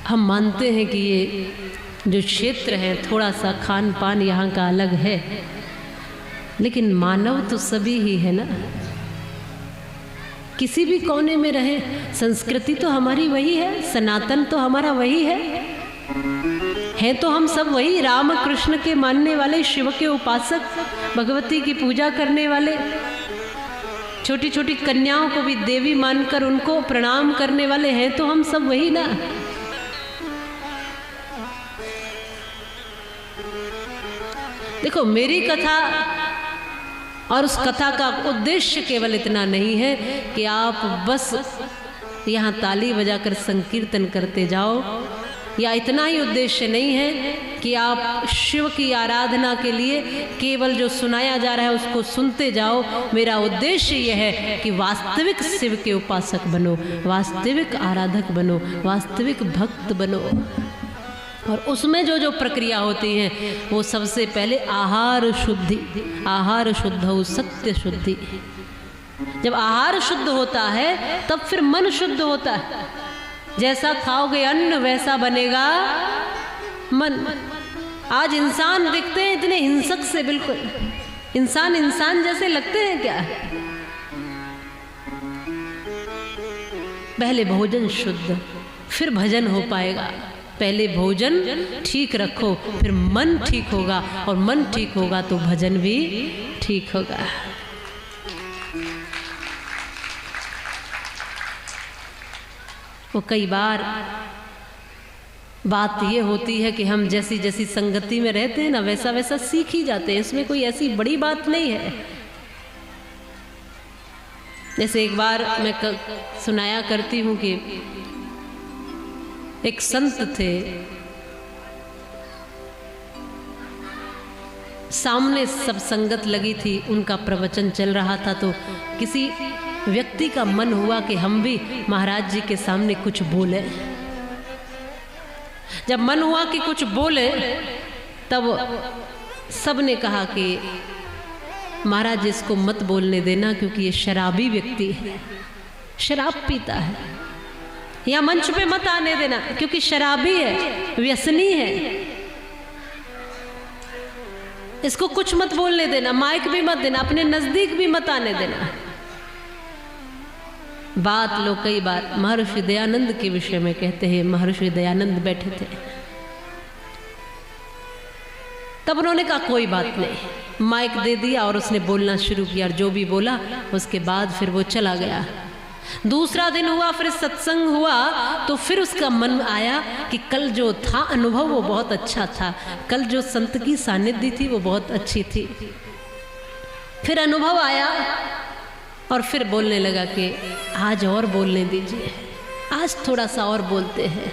हम मानते हैं कि ये जो क्षेत्र है थोड़ा सा खान पान यहाँ का अलग है, लेकिन मानव तो सभी ही है ना, किसी भी कोने में रहे, संस्कृति तो हमारी वही है, सनातन तो हमारा वही है तो हम सब वही, राम कृष्ण के मानने वाले, शिव के उपासक, भगवती की पूजा करने वाले, छोटी छोटी कन्याओं को भी देवी मानकर उनको प्रणाम करने वाले हैं तो हम सब वही ना। देखो मेरी कथा और उस कथा का उद्देश्य केवल इतना नहीं है कि आप बस यहाँ ताली बजाकर संकीर्तन करते जाओ, या इतना ही उद्देश्य नहीं है कि आप शिव की आराधना के लिए केवल जो सुनाया जा रहा है उसको सुनते जाओ। मेरा उद्देश्य यह है कि वास्तविक शिव के उपासक बनो, वास्तविक आराधक बनो, वास्तविक भक्त बनो। और उसमें जो जो प्रक्रिया होती है वो सबसे पहले आहार शुद्धि, आहार शुद्ध हो सत्य शुद्धि। जब आहार शुद्ध होता है तब फिर मन शुद्ध होता है। जैसा खाओगे अन्न वैसा बनेगा मन। आज इंसान दिखते हैं इतने हिंसक से, बिल्कुल इंसान इंसान जैसे लगते हैं क्या। पहले भोजन शुद्ध फिर भजन हो पाएगा। पहले भोजन ठीक रखो फिर मन ठीक होगा, और मन ठीक होगा तो भजन भी ठीक होगा। वो कई बार बात ये होती है कि हम जैसी जैसी संगति में रहते हैं ना वैसा वैसा सीख ही जाते हैं, इसमें कोई ऐसी बड़ी बात नहीं है। जैसे एक बार मैं सुनाया करती हूँ कि एक संत थे, सामने सब संगत लगी थी, उनका प्रवचन चल रहा था, तो किसी व्यक्ति का मन हुआ कि हम भी महाराज जी के सामने कुछ बोले। जब मन हुआ कि कुछ बोले तब सबने कहा कि महाराज इसको मत बोलने देना क्योंकि ये शराबी व्यक्ति है, शराब पीता है, या मंच पे मत आने देना क्योंकि शराबी है, व्यसनी है, इसको कुछ मत बोलने देना, माइक भी मत देना, अपने नजदीक भी मत आने देना। बात लोग कई बार महर्षि दयानंद के विषय में कहते हैं। महर्षि दयानंद बैठे थे, तब उन्होंने कहा कोई बात नहीं, माइक दे दिया और उसने बोलना शुरू किया, और जो भी बोला उसके बाद फिर वो चला गया। दूसरा दिन हुआ, फिर सत्संग हुआ, तो फिर उसका मन आया कि कल जो था अनुभव वो बहुत अच्छा था, कल जो संत की सानिध्य थी वो बहुत अच्छी थी। फिर अनुभव आया और फिर बोलने लगा कि आज और बोलने दीजिए, आज थोड़ा सा और बोलते हैं।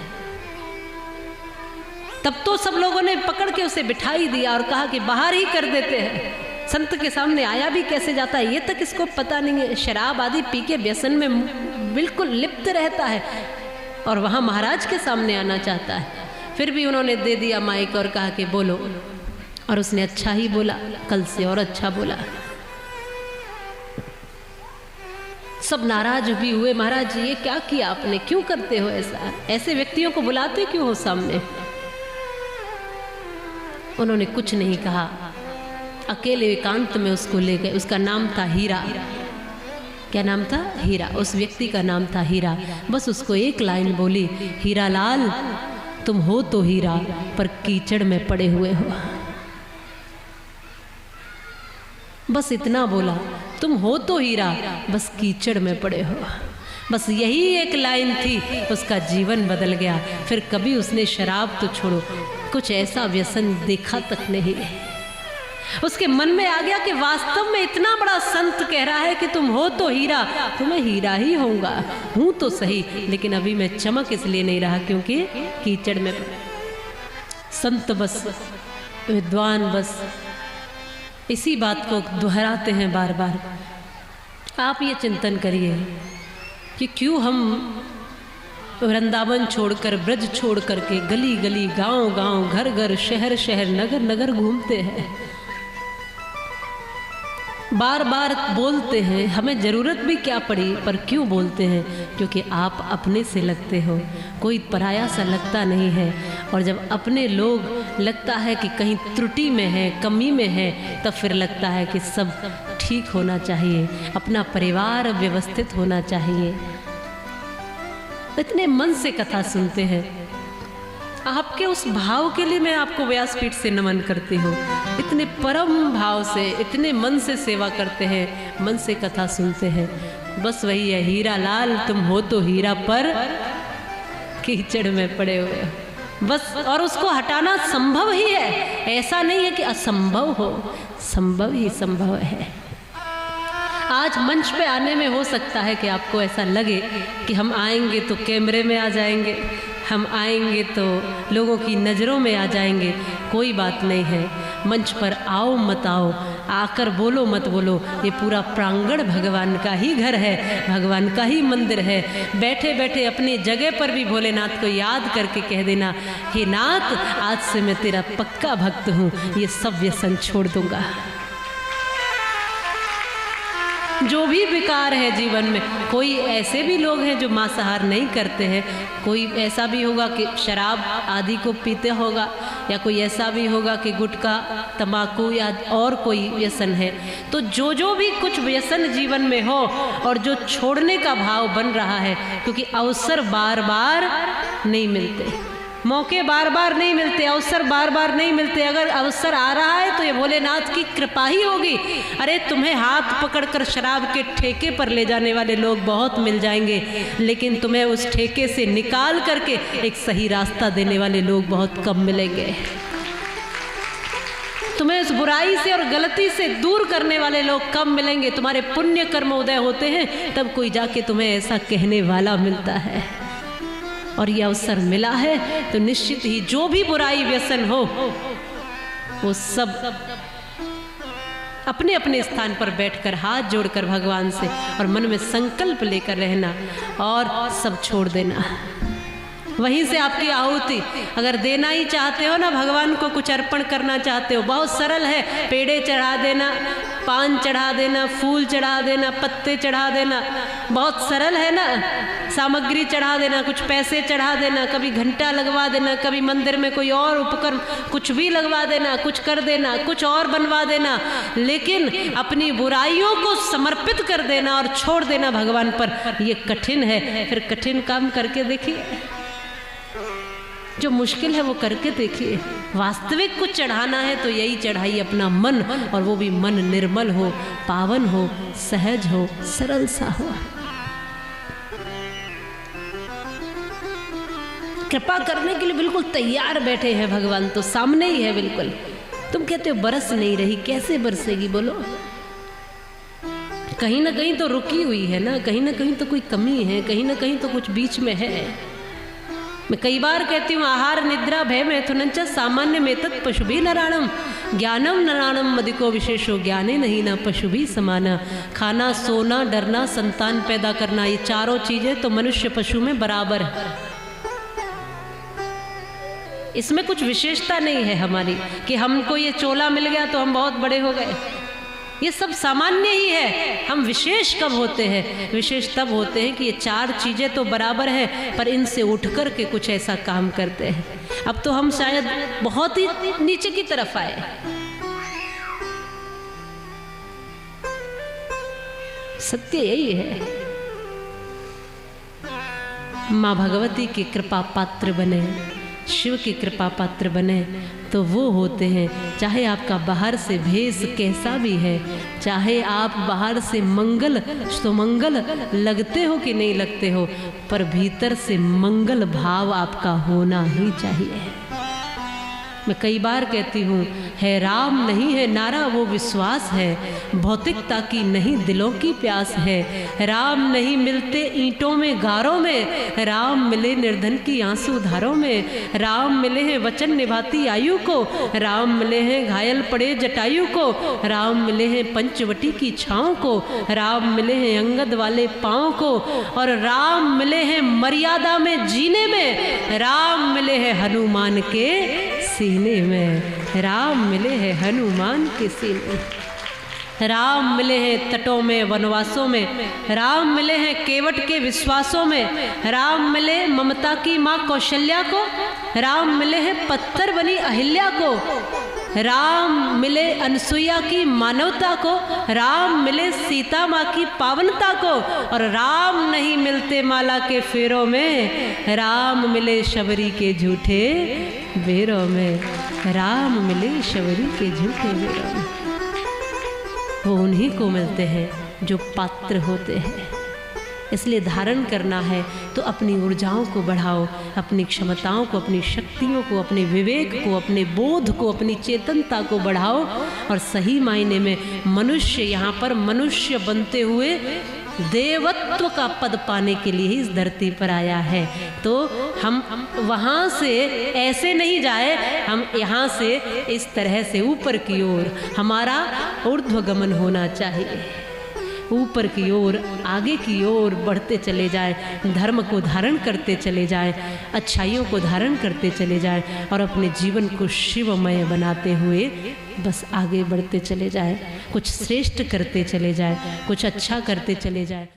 तब तो सब लोगों ने पकड़ के उसे बिठाई दिया और कहा कि बाहर ही कर देते हैं, संत के सामने आया भी कैसे जाता है ये तक इसको पता नहीं है, शराब आदि पी के व्यसन में बिल्कुल लिप्त रहता है और वहाँ महाराज के सामने आना चाहता है। फिर भी उन्होंने दे दिया माइक और कहा कि बोलो, और उसने अच्छा ही बोला, कल से और अच्छा बोला। सब नाराज भी हुए, महाराज जी ये क्या किया आपने, क्यों करते हो ऐसा, ऐसे व्यक्तियों को बुलाते क्यों हो सामने। उन्होंने कुछ नहीं कहा, अकेले एकांत में उसको ले गए। उसका नाम था हीरा। क्या नाम था? हीरा। उस व्यक्ति का नाम था हीरा। बस उसको एक लाइन बोली, हीरा लाल तुम हो तो हीरा पर कीचड़ में पड़े हुए हो। बस इतना बोला, तुम हो तो हीरा बस कीचड़ में पड़े हो। बस यही एक लाइन थी, उसका जीवन बदल गया। फिर कभी उसने शराब तो छोड़ो, कुछ ऐसा व्यसन देखा तक नहीं। उसके मन में आ गया कि वास्तव में इतना बड़ा संत कह रहा है कि तुम हो तो हीरा, तो मैं हीरा ही होऊंगा, हूं तो सही, लेकिन अभी मैं चमक इसलिए नहीं रहा क्योंकि कीचड़ में। संत बस, विद्वान बस इसी बात को दोहराते हैं बार बार। आप ये चिंतन करिए कि क्यों हम वृंदावन छोड़कर, ब्रज छोड़ करके गली गली, गांव गांव, घर घर, शहर शहर, नगर नगर घूमते हैं। बार बार बोलते हैं, हमें ज़रूरत भी क्या पड़ी, पर क्यों बोलते हैं? क्योंकि आप अपने से लगते हो, कोई पराया सा लगता नहीं है। और जब अपने लोग लगता है कि कहीं त्रुटि में है, कमी में है, तब फिर लगता है कि सब ठीक होना चाहिए, अपना परिवार व्यवस्थित होना चाहिए। इतने मन से कथा सुनते हैं। आपके उस भाव के लिए मैं आपको व्यासपीठ से नमन करती हूँ। इतने परम भाव से, इतने मन से सेवा करते हैं, मन से कथा सुनते हैं। बस वही है, हीरा लाल तुम हो तो हीरा पर कीचड़ में पड़े हुए हो, बस। और उसको हटाना संभव ही है, ऐसा नहीं है कि असंभव हो, संभव ही संभव है। आज मंच पे आने में हो सकता है कि आपको ऐसा लगे कि हम आएंगे तो कैमरे में आ जाएंगे, हम आएंगे तो लोगों की नज़रों में आ जाएंगे। कोई बात नहीं है, मंच पर आओ मत आओ, आकर बोलो मत बोलो, ये पूरा प्रांगण भगवान का ही घर है, भगवान का ही मंदिर है। बैठे बैठे अपनी जगह पर भी भोलेनाथ को याद करके कह देना, हे नाथ आज से मैं तेरा पक्का भक्त हूँ, ये सब व्यसन छोड़ दूंगा। जो भी विकार है जीवन में, कोई ऐसे भी लोग हैं जो मांसाहार नहीं करते हैं, कोई ऐसा भी होगा कि शराब आदि को पीते होगा, या कोई ऐसा भी होगा कि गुटखा तंबाकू या और कोई व्यसन है। तो जो जो भी कुछ व्यसन जीवन में हो और जो छोड़ने का भाव बन रहा है, क्योंकि अवसर बार बार नहीं मिलते, मौके बार बार नहीं मिलते, अवसर बार बार नहीं मिलते। अगर अवसर आ रहा है तो ये भोलेनाथ की कृपा ही होगी। अरे तुम्हें हाथ पकड़कर शराब के ठेके पर ले जाने वाले लोग बहुत मिल जाएंगे, लेकिन तुम्हें उस ठेके से निकाल करके एक सही रास्ता देने वाले लोग बहुत कम मिलेंगे। तुम्हें उस बुराई से और गलती से दूर करने वाले लोग कम मिलेंगे। तुम्हारे पुण्य कर्म उदय होते हैं तब कोई जाके तुम्हें ऐसा कहने वाला मिलता है। और ये अवसर मिला है तो निश्चित ही जो भी बुराई व्यसन हो वो सब अपने अपने स्थान पर बैठकर हाथ जोड़कर भगवान से और मन में संकल्प लेकर रहना और सब छोड़ देना। वहीं से आपकी आहुति अगर देना ही चाहते हो ना, भगवान को कुछ अर्पण करना चाहते हो, बहुत सरल है। पेड़े चढ़ा देना, पान चढ़ा देना, फूल चढ़ा देना, पत्ते चढ़ा देना, बहुत सरल है ना। सामग्री चढ़ा देना, कुछ पैसे चढ़ा देना, कभी घंटा लगवा देना, कभी मंदिर में कोई और उपकरण कुछ भी लगवा देना, कुछ कर देना, कुछ और बनवा देना, लेकिन अपनी बुराइयों को समर्पित कर देना और छोड़ देना भगवान पर, ये कठिन है। फिर कठिन काम करके देखिए, जो मुश्किल है वो करके देखिए। वास्तविक कुछ चढ़ाना है तो यही चढ़ाइए, अपना मन, और वो भी मन निर्मल हो, पावन हो, सहज हो, सरल सा हो। कृपा करने के लिए बिल्कुल तैयार बैठे हैं भगवान, तो सामने ही है बिल्कुल। तुम कहते हो बरस नहीं रही, कैसे बरसेगी बोलो? कहीं ना कहीं तो रुकी हुई है ना, कहीं ना कहीं तो कोई कमी है, कहीं ना कहीं तो कुछ बीच में है। मैं कई बार कहती हूँ, आहार निद्रा भय मैथुनंच सामान्य में तत् पशु भी नराणम, ज्ञानम नराणम मदिको विशेषो ज्ञाने नहीं ना पशु भी समाना। खाना, सोना, डरना, संतान पैदा करना, ये चारों चीजें तो मनुष्य पशु में बराबर है। इसमें कुछ विशेषता नहीं है हमारी कि हमको ये चोला मिल गया तो हम बहुत बड़े हो गए। ये सब सामान्य ही है। हम विशेष कब होते हैं? विशेष तब होते हैं कि ये चार चीज़ें तो बराबर हैं, पर इनसे उठ कर के कुछ ऐसा काम करते हैं। अब तो हम शायद बहुत ही नीचे की तरफ आए। सत्य यही है। माँ भगवती की कृपा पात्र बने, शिव की कृपा पात्र बने तो वो होते हैं, चाहे आपका बाहर से भेष कैसा भी है, चाहे आप बाहर से मंगल सुमंगल लगते हो कि नहीं लगते हो, पर भीतर से मंगल भाव आपका होना ही चाहिए। मैं कई बार कहती हूँ, है राम नहीं है नारा वो विश्वास है, भौतिकता की नहीं दिलों की प्यास है। राम नहीं मिलते ईंटों में गारों में, राम मिले निर्धन की आंसू धारों में। राम मिले हैं वचन निभाती आयु को, राम मिले हैं घायल पड़े जटायु को। राम मिले हैं पंचवटी की छाँव को, राम मिले हैं अंगद वाले पाँव को, और राम मिले हैं मर्यादा में जीने में। राम मिले हैं हनुमान के सीने में, राम मिले हैं हनुमान के सीने। राम मिले हैं तटों में वनवासों में, राम मिले हैं केवट के विश्वासों में, राम मिले ममता की माँ कौशल्या को, राम मिले हैं पत्थर बनी अहिल्या को, राम मिले अनसुईया की मानवता को, राम मिले सीता माँ की पावनता को, और राम नहीं मिलते माला के फेरों में, राम मिले शबरी के झूठे बेरों में, राम मिले शबरी के झूठे बेरों में। वो उन्हीं को मिलते हैं जो पात्र होते हैं। इसलिए धारण करना है तो अपनी ऊर्जाओं को बढ़ाओ, अपनी क्षमताओं को, अपनी शक्तियों को, अपने विवेक को, अपने बोध को, अपनी चेतनता को बढ़ाओ। और सही मायने में मनुष्य यहाँ पर मनुष्य बनते हुए देवत्व का पद पाने के लिए ही इस धरती पर आया है। तो हम वहाँ से ऐसे नहीं जाए, हम यहाँ से इस तरह से ऊपर की ओर हमारा ऊर्ध्वगमन होना चाहिए। ऊपर की ओर, आगे की ओर बढ़ते चले जाए, धर्म को धारण करते चले जाए, अच्छाइयों को धारण करते चले जाए और अपने जीवन को शिवमय बनाते हुए बस आगे बढ़ते चले जाए, कुछ श्रेष्ठ करते चले जाए, कुछ अच्छा करते चले जाए।